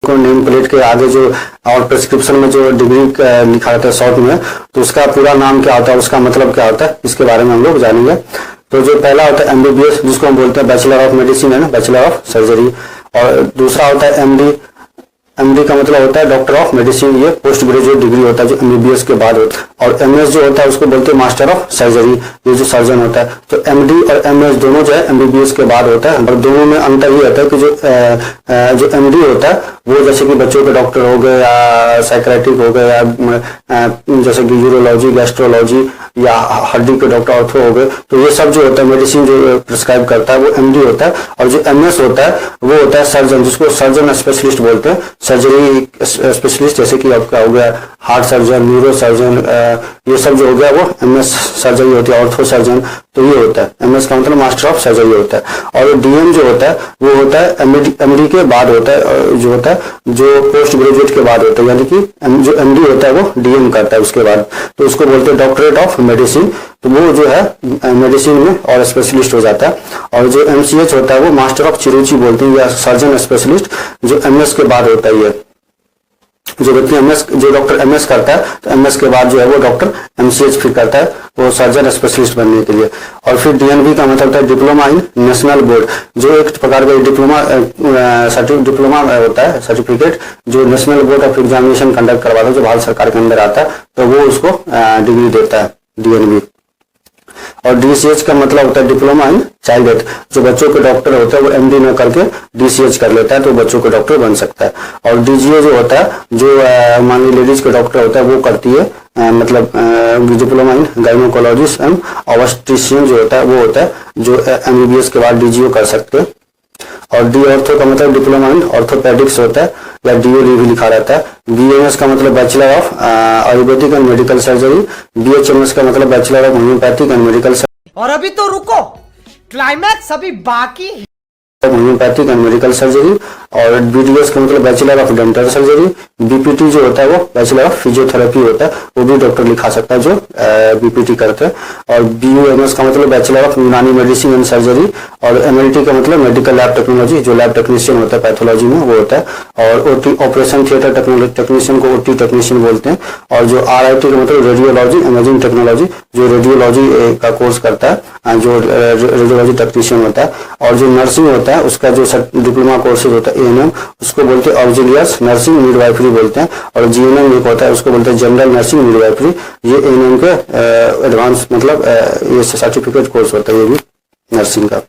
को name plate के आगे जो और प्रिस्क्रिप्शन में जो डिग्री लिखा रहता है शॉर्ट में, तो उसका पूरा नाम क्या होता है, उसका मतलब क्या होता है, इसके बारे में हम लोग जानेंगे। तो जो पहला होता है MBBS, जिसको हम बोलते हैं बैचलर ऑफ मेडिसिन, है ना, बैचलर ऑफ सर्जरी। और दूसरा होता है MD। MD का मतलब होता है डॉक्टर ऑफ मेडिसिन, ये पोस्ट ग्रेजुएट डिग्री होता है जो MBBS के बाद होता है। और MS जो होता है उसको बोलते हैं मास्टर ऑफ सर्जरी, ये जो सर्जन होता है। तो MD और MS दोनों जो है MBBS के बाद होता है। और दोनों में अंतर ये होता है कि जो MD होता है वो जैसे कि बच्चों के डॉक्टर हो गए या साइकेट्रिक हो गए या जैसे कि यूरोलॉजी, गैस्ट्रोलॉजी या हड्डी के डॉक्टर, ऑर्थो हो गए, तो ये सब जो होता है मेडिसिन जो प्रिस्क्राइब करता है वो MD होता है। और जो MS होता है वो होता है सर्जन, जिसको सर्जन स्पेशलिस्ट बोलते हैं, सर्जरी स्पेशलिस्ट, जैसे कि आपका हो गया हार्ट सर्जन, न्यूरो सर्जन, ये सब जो हो गया वो MS सर्जरी होती है, ऑर्थो सर्जन, तो ये होता है। MS का मतलब मास्टर ऑफ सर्जरी होता है। और DM जो होता है वो होता है MD के बाद होता है, जो होता है जो पोस्ट ग्रेजुएट के बाद होता है, यानी कि जो MD होता है वो DM करता है उसके बाद, तो उसको बोलते हैं डॉक्टरेट ऑफ मेडिसिन, तो वो जो है मेडिसिन में और स्पेशलिस्ट हो जाता है। और जो MCH होता है वो मास्टर ऑफ चिरूची बोलते हैं, या सर्जन स्पेशलिस्ट, जो MS के बाद होता है। ये जो व्यक्ति जो डॉक्टर MS करता है, तो MS के बाद जो है वो डॉक्टर MCH फिर करता है, वो सर्जन स्पेशलिस्ट बनने के लिए। और फिर DNB का मतलब होता है डिप्लोमा इन नेशनल बोर्ड, जो एक प्रकार का डिप्लोमा होता है सर्टिफिकेट, जो national board of examination conduct करवाता है, जो भारत सरकार के अंदर आता है, तो वो उसको डिग्री देता है DNB। और DCH का मतलब होता है डिप्लोमा इन चाइल्ड हेल्थ, जो बच्चों के डॉक्टर होता है वो MD न करके DCH कर लेता है, तो बच्चों के डॉक्टर बन सकता है। और DGA जो होता है, जो मान ली लेडीज के डॉक्टर होता है वो करती है, मतलब diploma in gynaecologist and obstetrician जो होता है वो होता है जो MBBS के बाद DGO कर सकते हैं। और D ऑर्थो का मतलब डिप्लोमा इन ऑर्थोपेडिक्स होता है, या DOD भी लिखा रहता है। BMS का मतलब bachelor of Ayurvedic and medical surgery. BHMS का मतलब bachelor of homeopathic and medical surgery. और अभी तो रुको, क्लाइमैक्स अभी बाकी है। Homeopathic and medical surgery. और BDS का मतलब bachelor of dental surgery. BPT जो होता है वो बैचलर ऑफ फिजियोथेरेपी होता है, वो भी डॉक्टर लिखा सकता है जो BPT करते हैं। और BUMS का मतलब बैचलर ऑफ यूनानी मेडिसिन एंड सर्जरी। और MLT का मतलब मेडिकल लैब टेक्नोलॉजी, जो लैब टेक्नीशियन होता है पैथोलॉजी में वो होता है। और OT ऑपरेशन थिएटर टेक्नीशियन को OT टेक्नीशियन बोलते हैं। और जो RIT का मतलब रेडियोलॉजी इमेजिंग टेक्नोलॉजी, जो रेडियोलॉजी का कोर्स करता है, जो रेडियोलॉजी टेक्नीशियन होता है। और जो नर्सिंग होता है उसका जो डिप्लोमा कोर्सेज होता है ANM, उसको बोलते हैं ऑक्सिलियस नर्सिंग मिडवाइफरी बोलते हैं। और GNM एक होता है उसको बोलते हैं जनरल नर्सिंग मिडवाइफरी, ये ANM के एडवांस मतलब ये सर्टिफिकेट कोर्स होता है, ये भी नर्सिंग का।